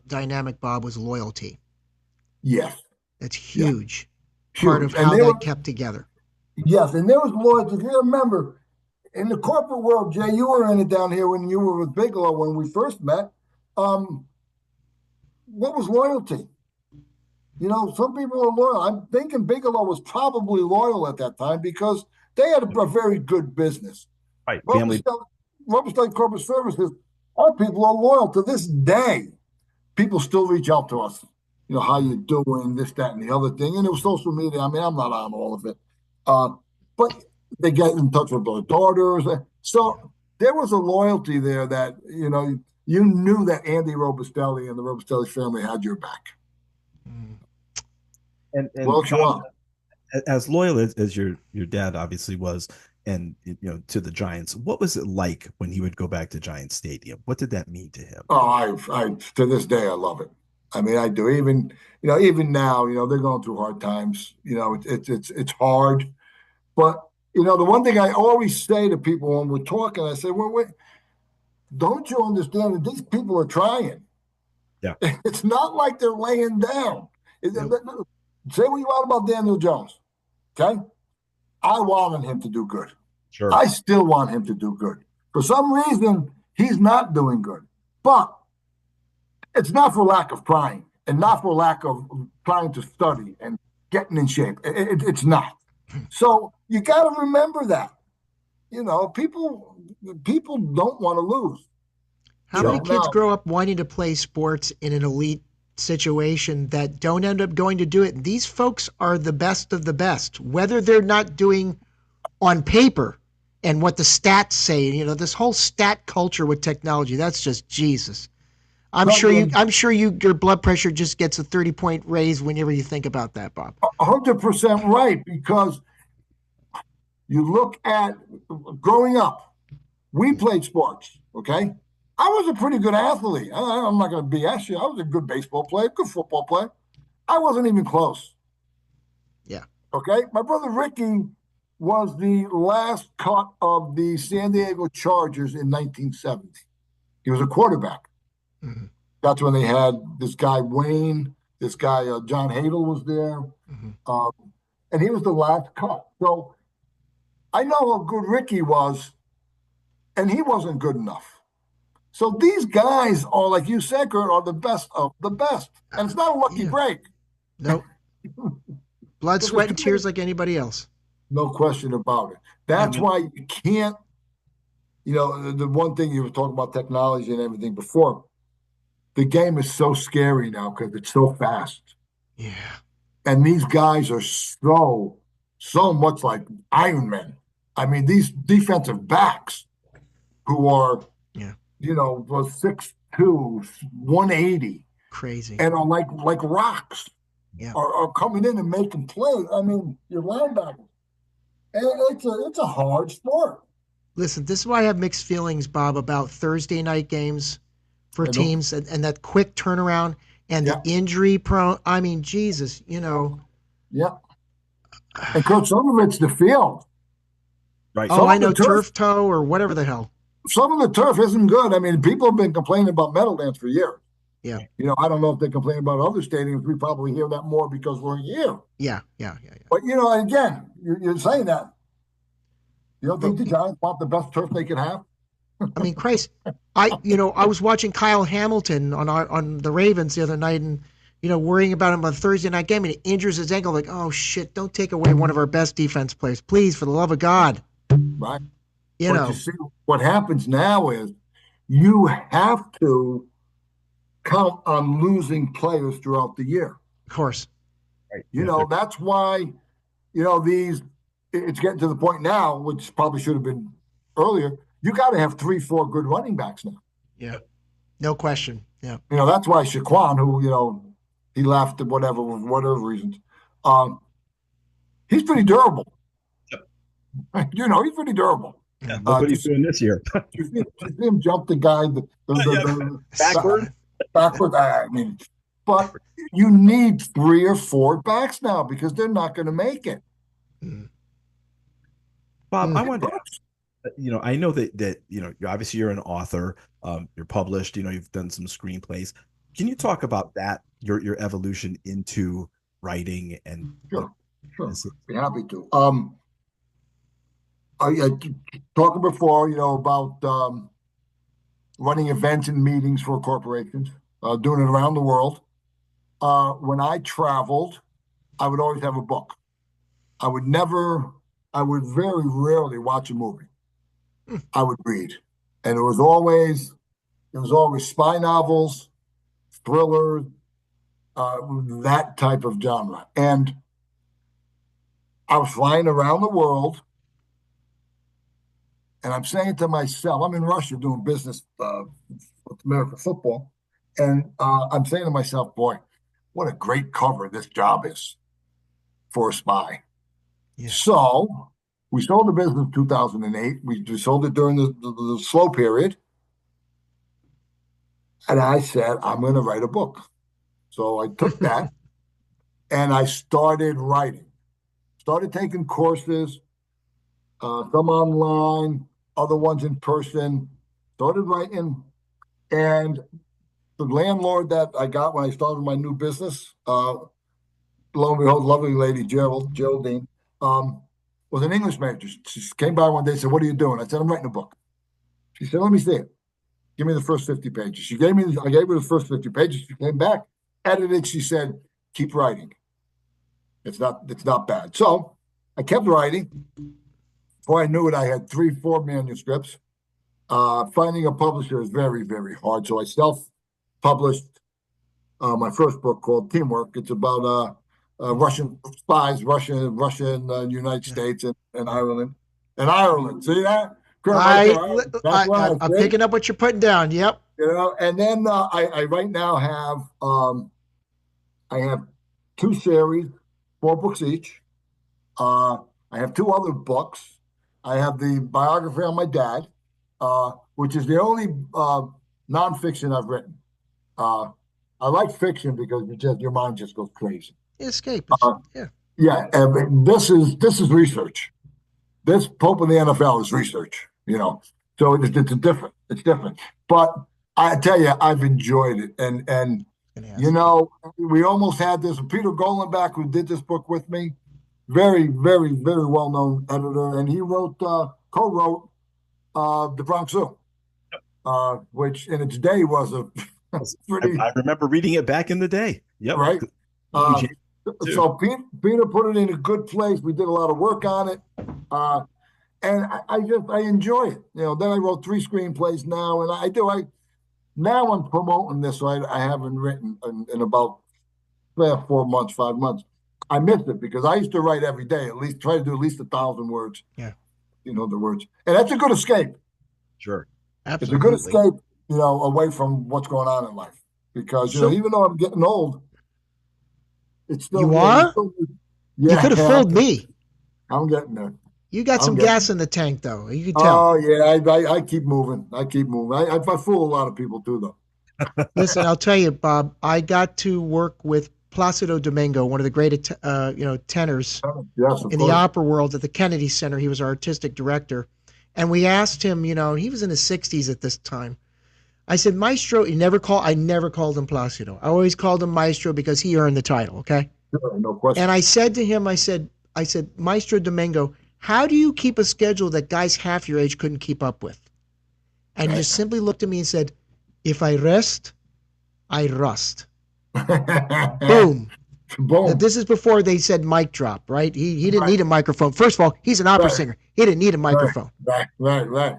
dynamic, Bob, was loyalty. Yes. That's huge. Yeah. Part of how that kept together. Yes, and there was loyalty. If you remember, in the corporate world, Jay, you were in it down here when you were with Bigelow when we first met. What was loyalty? Some people are loyal. I'm thinking Bigelow was probably loyal at that time because they had a very good business. Right. Family. Robustelli Corporate Services, our people are loyal to this day. People still reach out to us. How you doing, this, that, and the other thing. And it was social media. I mean, I'm not on all of it. But they get in touch with their daughters. So there was a loyalty there that, you knew that Andy Robustelli and the Robustelli family had your back. And John, as loyal as your dad obviously was, and to the Giants, what was it like when he would go back to Giant Stadium? What did that mean to him? Oh, I to this day I love it. I mean, I do. Even now, they're going through hard times. It's hard, but the one thing I always say to people when we're talking, I say, well, wait, don't you understand that these people are trying? Yeah, it's not like they're laying down. Nope. Say what you want about Daniel Jones, okay? I wanted him to do good. Sure. I still want him to do good. For some reason, he's not doing good. But it's not for lack of trying and not for lack of trying to study and getting in shape. It's not. So you got to remember that. People don't want to lose. How many kids grow up wanting to play sports in an elite situation that don't end up going to do it? These folks are the best of the best, whether they're not doing on paper and what the stats say. This whole stat culture with technology, that's just Jesus. I'm sure your blood pressure just gets a 30-point raise whenever you think about that, Bob. 100% right, because you look at growing up, we played sports, okay? I was a pretty good athlete. I'm not going to BS you. I was a good baseball player, good football player. I wasn't even close. Yeah. Okay? My brother Ricky was the last cut of the San Diego Chargers in 1970. He was a quarterback. Mm-hmm. That's when they had this guy, Wayne, this guy, John Hadel was there. Mm-hmm. And he was the last cut. So I know how good Ricky was, and he wasn't good enough. So these guys are, like you said, Kurt, are the best of the best. And it's not a lucky break. Nope. Blood, sweat, and tears like anybody else. No question about it. Yeah, That's why you can't, the one thing you were talking about technology and everything before, the game is so scary now because it's so fast. yeah, And these guys are so much like Iron Men. I mean, these defensive backs who are, yeah. was 6'2", 180, Crazy. and are like rocks Yeah. are coming in and making plays. I mean, your linebackers. And it's a hard sport. Listen, this is why I have mixed feelings, Bob, about Thursday night games for I know. teams and that quick turnaround and the Yeah, injury prone. I mean, Jesus, yeah. And coach, some of it's the field. Right. oh, Some I of the know, turf, turf toe or whatever the hell. some of the turf isn't good. I mean, people have been complaining about Meadowlands for years. Yeah, I don't know if they complain about other stadiums. We probably hear that more because we're here. yeah, yeah, yeah, yeah. But again, you're saying that. You don't But think the Giants want the best turf they could have? I mean, Christ, I was watching Kyle Hamilton on the Ravens the other night, and worrying about him on the Thursday night game, and he injures his ankle. Like, oh shit, don't take away one of our best defense players, please, for the love of God. Right. You But you know, see, what happens now is you have to count on losing players throughout the year. of course. Right. Yeah. That's why, it's getting to the point now, which probably should have been earlier. You got to have 3, 4 good running backs now. Yeah, no question. Yeah. That's why Shaquan, who, he left at whatever reasons, um, he's pretty durable. He's pretty durable. Yeah. Look what he's doing this year. You see him jump the guy, Backward. backward. I mean, but you need 3 or 4 backs now because they're not going to make it. Mm. Bob, I Mm. wanted to ask, I know that you're an author, you're published, you've done some screenplays. Can you talk about that, your evolution into writing and Sure, sure. is it- Be happy to. I talked before, about running events and meetings for corporations, doing it around the world. When I traveled, I would always have a book. I would never, I would very rarely watch a movie. I would read, and it was always spy novels, thrillers, that type of genre. And I was flying around the world, and I'm saying to myself, I'm in Russia doing business with American football, and I'm saying to myself, boy, what a great cover this job is for a spy. Yeah. So we sold the business in 2008. We sold it during the slow period. And I said, I'm going to write a book. So I took that and I started writing, started taking courses, some online, other ones in person, started writing. And the landlord that I got when I started my new business, lo and behold, lovely lady, Geraldine, was an English major. She came by one day and said, "What are you doing?" I said, "I'm writing a book." She said, "Let me see it. Give me the first 50 pages." I gave her the first 50 pages. She came back, edited. She said, "Keep writing. It's not bad." So I kept writing. Before I knew it, I had 3, 4 manuscripts. Finding a publisher is very, very hard. So I self-published my first book called Teamwork. It's about Russian spies, United Yeah. States, and Ireland. And Ireland, see that? Right I, there. That's I, what I I I'm think. picking up what you're putting down. Yep. And then I right now I have 2 series, 4 books each. Uh, I have 2 other books. I have the biography on my dad, which is the only nonfiction I've written. Uh, I like fiction because your mind just goes crazy. Escape. Uh, Yeah. yeah, and this is research. This Pope in the NFL is research. So it's different. But I tell you, I've enjoyed it, and Gonna you ask. know, we almost had this. Peter Golenbach, who did this book with me, very, very, very well-known editor, and he co-wrote the Bronx Zoo, which in its day was a pretty I remember reading it back in the day. Yep. right. Huge. too. So Peter put it in a good place. We did a lot of work on it. And I enjoy it. Then I wrote 3 screenplays now, and now I'm promoting this. So I haven't written in about 4 months, 5 months. I missed it because I used to write every day, at least try to do at least 1,000 words. Yeah, The words, and that's a good escape. Sure. It's a good absolutely. escape, away from what's going on in life. Because So even though I'm getting old, it's still, you are? You yeah, could have fooled me. I'm getting there. You got I'm some getting gas there. in the tank, though. You could tell. Oh yeah, I keep moving. I keep moving. I fool a lot of people too, though. Listen, I'll tell you, Bob. I got to work with Placido Domingo, one of the great, tenors Yes, of in the course. opera world at the Kennedy Center. He was our artistic director, and we asked him. He was in his 60s at this time. I said, Maestro. I never called him Placido. I always called him Maestro because he earned the title. Okay. Sure, no And question. I said to him, I said, Maestro Domingo, how do you keep a schedule that guys half your age couldn't keep up with? And he just simply looked at me and said, if I rest, I rust. Boom. Boom. This is before they said mic drop, right? He didn't Right, need a microphone. First of all, he's an opera right, singer. He didn't need a right, microphone. right.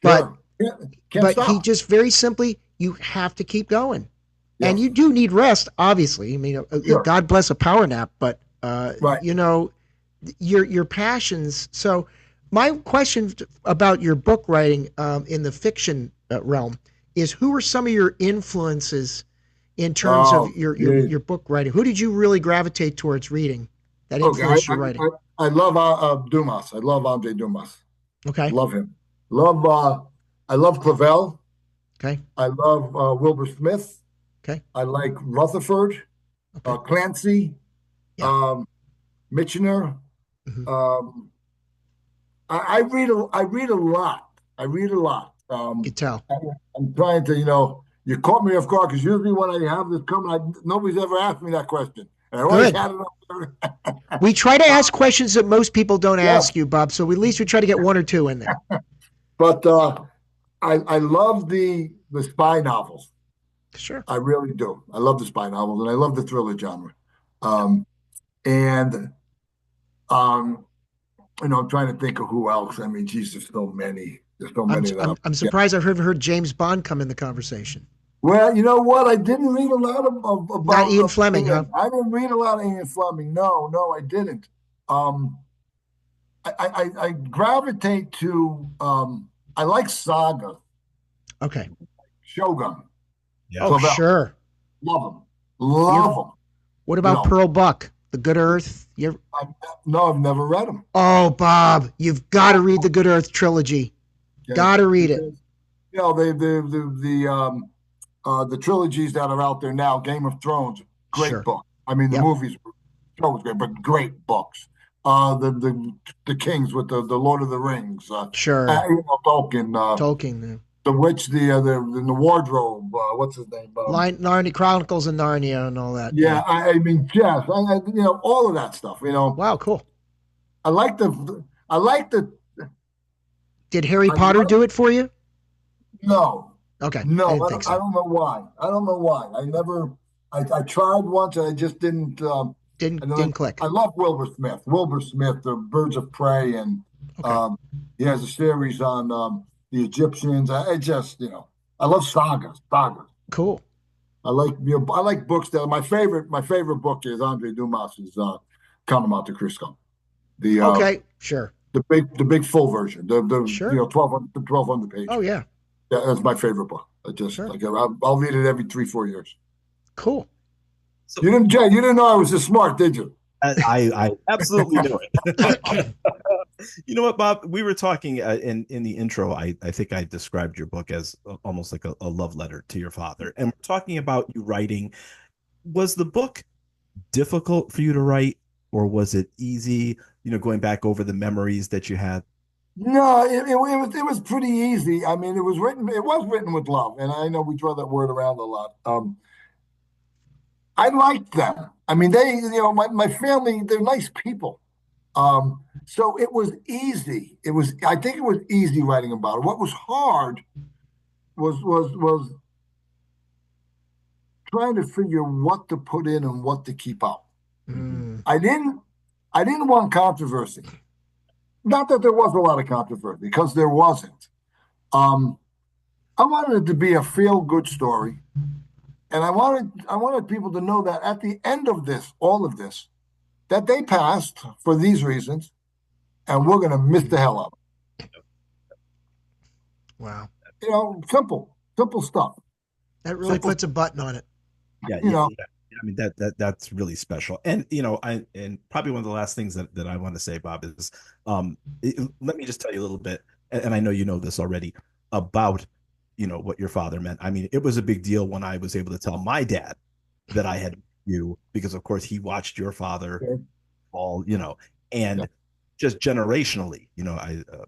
But Sure. Can't but he stop. just very simply, you have to keep going. And Yes. you do need rest, obviously. I mean, Sure. God bless a power nap, but Right. your passions. So my question about your book writing in the fiction realm is, who are some of your influences in terms of Oh, your book writing? Who did you really gravitate towards reading that okay. I, influenced your writing? I, I love Dumas. I love Andre Dumas. Okay. Love him. Love I love Clavel. Okay. I love Wilbur Smith. Okay. I like Rutherford, Okay. Clancy, Yeah. um, Michener. Hmm. Um, I read a lot. I read a lot. You could tell. I, I'm trying to, you caught me off guard because usually when I have this coming, nobody's ever asked me that question, and I always Good. had it up there. We try to ask questions that most people don't Yes, ask you, Bob. So at least we try to get one or two in there. but I love the spy novels. Sure. I really do. I love the spy novels, and I love the thriller genre. Um, and um, I'm trying to think of who else. I mean, geez, there's so many. There's so I'm many that I'm, I'm. I'm Yeah. surprised I've heard James Bond come in the conversation. Well, you know what? I didn't read a lot Not about Ian Fleming, huh? Ian. I didn't read a lot of Ian Fleming. No, no, I didn't. Um, I gravitate to. I like saga, Okay. Shogun, Yeah. Oh, Clavel. sure. Love them, You're. love them. What You about know, Pearl Buck, The Good Earth? You're. I, no, I've never read them. Oh, Bob, you've got to read the Good Earth trilogy. Okay, Got to read it. because the trilogies that are out there now, Game of Thrones, great Sure. book. I mean, the Yep. movies, show was great, but great books. The Kings with the Lord of the Rings, Sure. Tolkien, Tolkien. the Witch, the Wardrobe. What's his name? Narnia Chronicles of Narnia and all that. Yeah, Yeah. I mean, yes, all of that stuff. Wow. Cool. I like the, Did Harry I Potter love, do it for you? no, Okay. I no, didn't think I so. don't know why. I don't know why. I tried once and I just didn't. And Didn't then click. I love Wilbur Smith. Wilbur Smith, the Birds of Prey, and Okay. um, he has a series on the Egyptians. I just, I love sagas. Sagas. Cool. I like books that my favorite book is Andre Dumas's Count 'em Monte Cristo. The Okay. Sure. the big full version. The Sure. 1200 Oh page. yeah. Yeah, that's my favorite book. I just Sure. like I'll read it every 3 4 years. Cool. So Jay, you didn't know I was this smart, did you? I absolutely knew it. You know what, Bob? We were talking in the intro. I think I described your book as almost like a love letter to your father, and we're talking about you writing. Was the book difficult for you to write, or was it easy? Going back over the memories that you had. No, it was pretty easy. I mean, it was written with love, and I know we throw that word around a lot. I liked them. I mean, my family, they're nice people. So it was easy. I think it was easy writing about it. What was hard was trying to figure what to put in and what to keep out. Mm. I didn't want controversy. Not that there was a lot of controversy, because there wasn't. Um, I wanted it to be a feel good story, and I wanted people to know that at the end of this, all of this, that they passed for these reasons, and we're going to miss the hell out. Wow. Simple stuff. That really Simple, puts a button on it. Yeah, you yeah, know. yeah. I mean that's really special. And and probably one of the last things that I want to say, Bob, is let me just tell you a little bit, and I know you know this already, about what your father meant. I mean, it was a big deal when I was able to tell my dad that I had you, because of course he watched your father Okay. all, Yeah, and just generationally,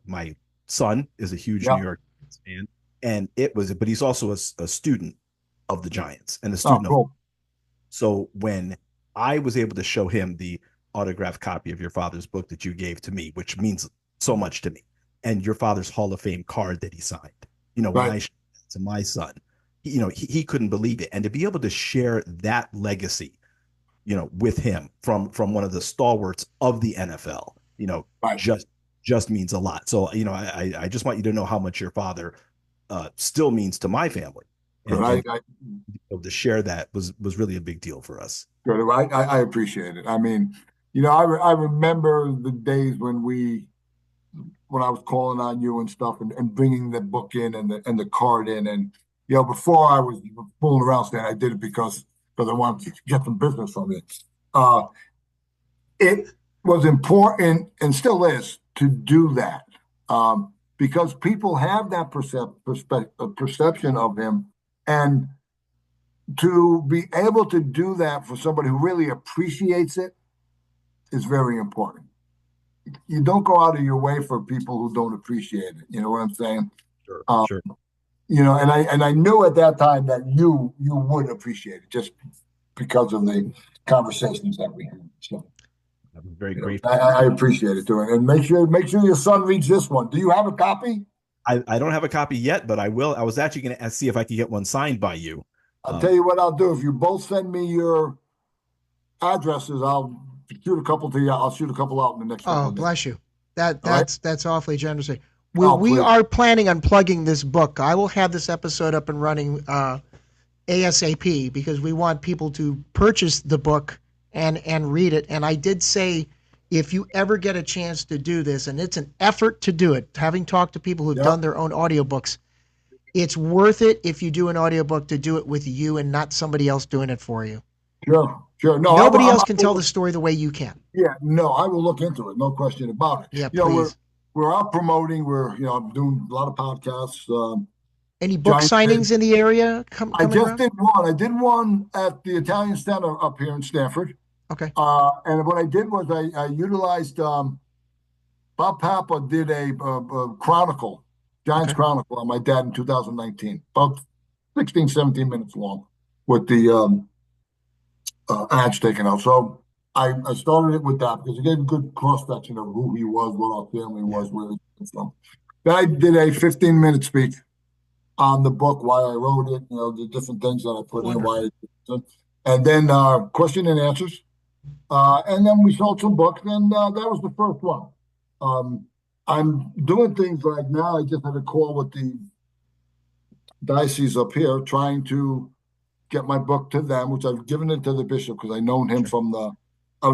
my son is a huge New yeah. York fan, and but he's also a student of the Giants and a Oh, student of. cool. So when I was able to show him the autographed copy of your father's book that you gave to me, which means so much to me, and your father's Hall of Fame card that he signed, when Right. I showed that to my son, he couldn't believe it. And to be able to share that legacy, with him from one of the stalwarts of the NFL, Right. just means a lot. So, I just want you to know how much your father still means to my family, Good. and to share that was really a big deal for us. Good. I appreciate it. I mean, I remember the days when I was calling on you and stuff, and bringing the book in, and the card in, and before I was fooling around saying I did it because I wanted to get some business from it. Uh, it was important, and still is, to do that, because people have that perception of him, and to be able to do that for somebody who really appreciates it is very important. You don't go out of your way for people who don't appreciate it. You know what I'm saying? Sure, Um, sure. and I knew at that time that you would appreciate it, just because of the conversations that we had. So, I'm very you know, grateful. I appreciate it too. And make sure your son reads this one. Do you have a copy? I don't have a copy yet, but I will. I was actually going to see if I could get one signed by you. I'll tell Um, you what I'll do. If you both send me your addresses, I'll shoot a couple to you. I'll shoot a couple out in the next couple Oh, of days. bless you. That All right? that's awfully generous. We Oh, we please. are planning on plugging this book. I will have this episode up and running ASAP, because we want people to purchase the book and read it. And I did say, if you ever get a chance to do this, and it's an effort to do it, having talked to people who've Yeah, done their own audiobooks, it's worth it if you do an audiobook to do it with you and not somebody else doing it for you. sure, sure. No, Nobody else can tell the story the way you can. yeah, no, I will look into it. No question about it. Yeah, We're please. we're out promoting. I'm doing a lot of podcasts. Any book Giant. signings in the area I coming just around? did one. I did one at the Italian Center up here in Stanford. Okay. And what I did was I utilized, Bob Papa did a chronicle, Giants Okay. Chronicle, on my dad in 2019, about 16, 17 minutes long, with the ads taken out. So I started it with that because it gave a good cross section of who he was, what our family Yeah. was, where he came from. Then I did a 15-minute speech on the book, why I wrote it, the different things that I put in, Wonderful. why, and then question and answers. And then we sold some books, and that was the first one. Um, I'm doing things right now. I just had a call with the diocese up here, trying to get my book to them, which I've given it to the bishop because I known him Sure. from I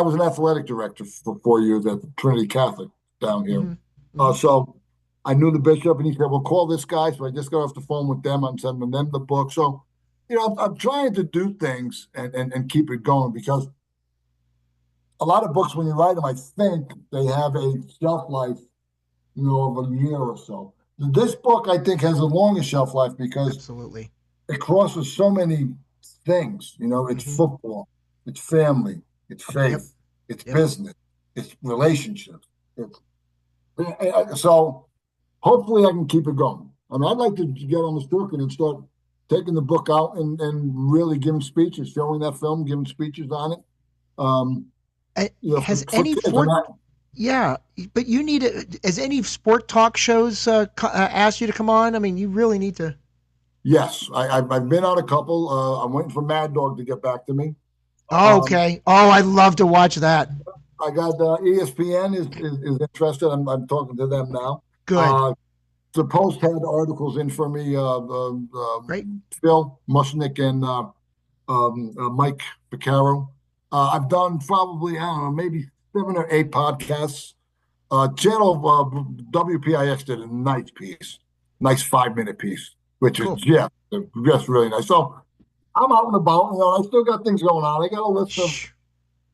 was an athletic director for 4 years at Trinity Catholic down here. Hmm. Hmm. So I knew the bishop, and he said, "Well, call this guy." So I just got off the phone with them. I'm sending them the book. So, I'm trying to do things and keep it going, because a lot of books, when you write them, I think they have a shelf life, of a year or so. This book, I think, has a longer shelf life because Absolutely. it crosses so many things. It's Hmm. football, it's family, it's Yep. faith, it's Yep. business, it's relationships. So hopefully I can keep it going. I mean, I'd like to get on the circuit and start taking the book out and really giving speeches, showing that film, giving speeches on it. Um, Has for any kids. And sport? Yeah, but you need it. Has any sport talk shows asked you to come on? I mean, you really need to. Yes, I've been on a couple. I'm waiting for Mad Dog to get back to me. Oh, okay. Oh, I'd love to watch that. I got ESPN is interested. I'm talking to them now. Good. Uh, the Post had articles in for me. Great. Phil Mushnick and Mike Piccaro. I've done probably, I don't know, maybe 7 or 8 podcasts. Channel WPIX did a nice piece, nice 5 minute piece, which is Cool. just really nice. So I'm out and about. I still got things going on. I got a list of Shh.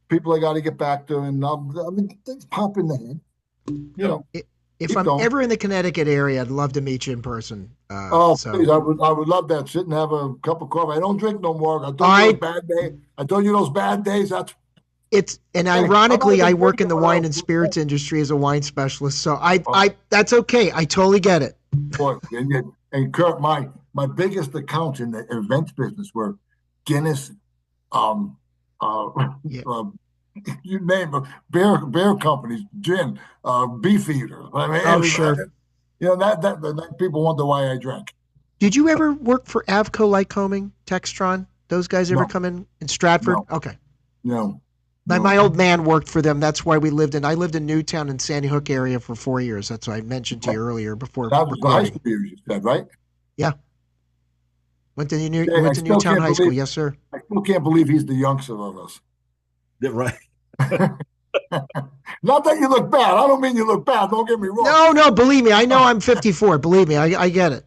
people I got to get back to, and I mean, things pop in the head. You know, I- If keep I'm going. ever in the Connecticut area, I'd love to meet you in person. Oh, please, So I would love that. Sit and have a cup of coffee. I don't drink no more. I told you those I bad days. I told you those bad days. That's it's and hey, I'm not ironically, I even work in drinking the when I wine was and spirits industry as a wine specialist. So oh, I that's okay. I totally get it. boy, and Kurt, my biggest accounts in the events business were Guinness, um, uh, Yeah. uh, you name it, beer companies, gin, beef eaters. I mean, Oh, sure. that people wonder why I drank. Did you ever work for Avco Lycoming, Textron? Those guys ever No, come in Stratford? no, Okay. no, My no. old man worked for them. That's why I lived in Newtown and Sandy Hook area for 4 years. That's what I mentioned to you earlier before That was the high recording. school years, you said, right? Yeah. Jay, Went I to still Newtown can't High School. believe Yes, sir. I still can't believe he's the youngster of us. Yeah, right. Not that you look bad. I don't mean you look bad. Don't get me wrong. No, no, believe me. I know I'm 54. Believe me, I get it.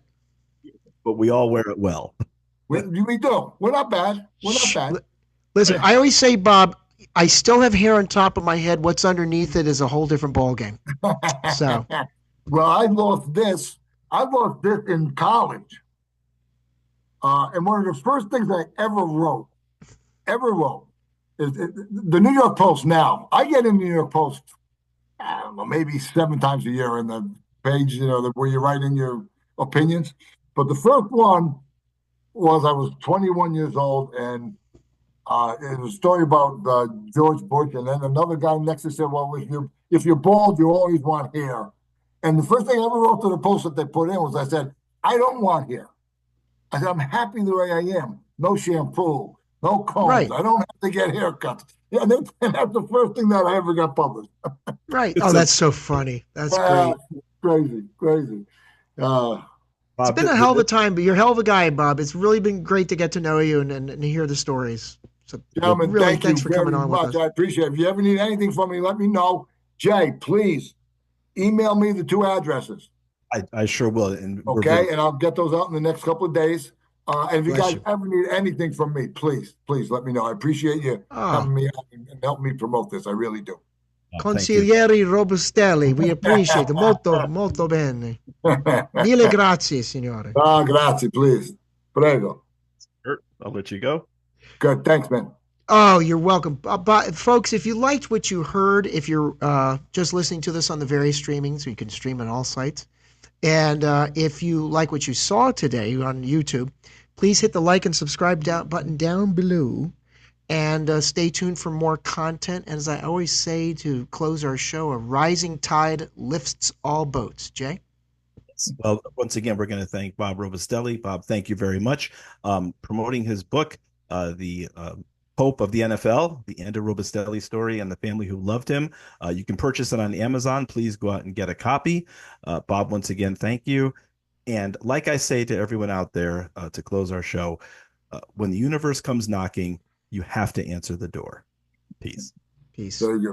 But we all wear it well. We do. We're not bad. We're not Shh. bad. Listen, I always say, Bob, I still have hair on top of my head. What's underneath it is a whole different ballgame. So, Well, I lost this. I lost this in college. And one of the first things I ever wrote, is the New York Post. Now, I get in the New York Post, I don't know, maybe 7 times a year in the page, where you write in your opinions. But the first one was I was 21 years old, and it was a story about George Bush, and then another guy next to said, "Well, if you're bald, you always want hair." And the first thing I ever wrote to the post that they put in was, I said, "I don't want hair. I said I'm happy the way I am. No shampoo, no combs. right, I don't have to get haircuts." Yeah, and that's the first thing that I ever got published. right. Oh, It's a that's so funny. That's Ah, great. crazy, crazy. Uh, It's Bob. been a hell of a time, but you're a hell of a guy, Bob. It's really been great to get to know you and hear the stories. So, Well, Gentlemen, really, thank thanks you for coming very on with much. us. I appreciate it. If you ever need anything from me, let me know. Jay, please email me the 2 addresses, I sure will, and we're very okay? And I'll get those out in the next couple of days. And if you Bless guys you. ever need anything from me, please let me know. I appreciate you Ah, having me on and helping me promote this. I really do. thank you. Consigliere Robustelli, we appreciate it. Molto, molto bene. Mille grazie, signore. Grazie, please. Prego. Kurt, I'll let you go. Good. Thanks, man. Oh, you're welcome. But folks, if you liked what you heard, if you're just listening to this on the various streaming, so you can stream on all sites, and if you like what you saw today on YouTube, please hit the like and subscribe button down below, and stay tuned for more content. And as I always say to close our show, a rising tide lifts all boats. Jay? Well, once again, we're going to thank Bob Robustelli. Bob, thank you very much. Promoting his book, The Pope of the NFL, the Andy Robustelli story and the family who loved him. You can purchase it on Amazon. Please go out and get a copy. Bob, once again, thank you. And like I say to everyone out there to close our show, when the universe comes knocking, you have to answer the door. Peace. Peace. There you go.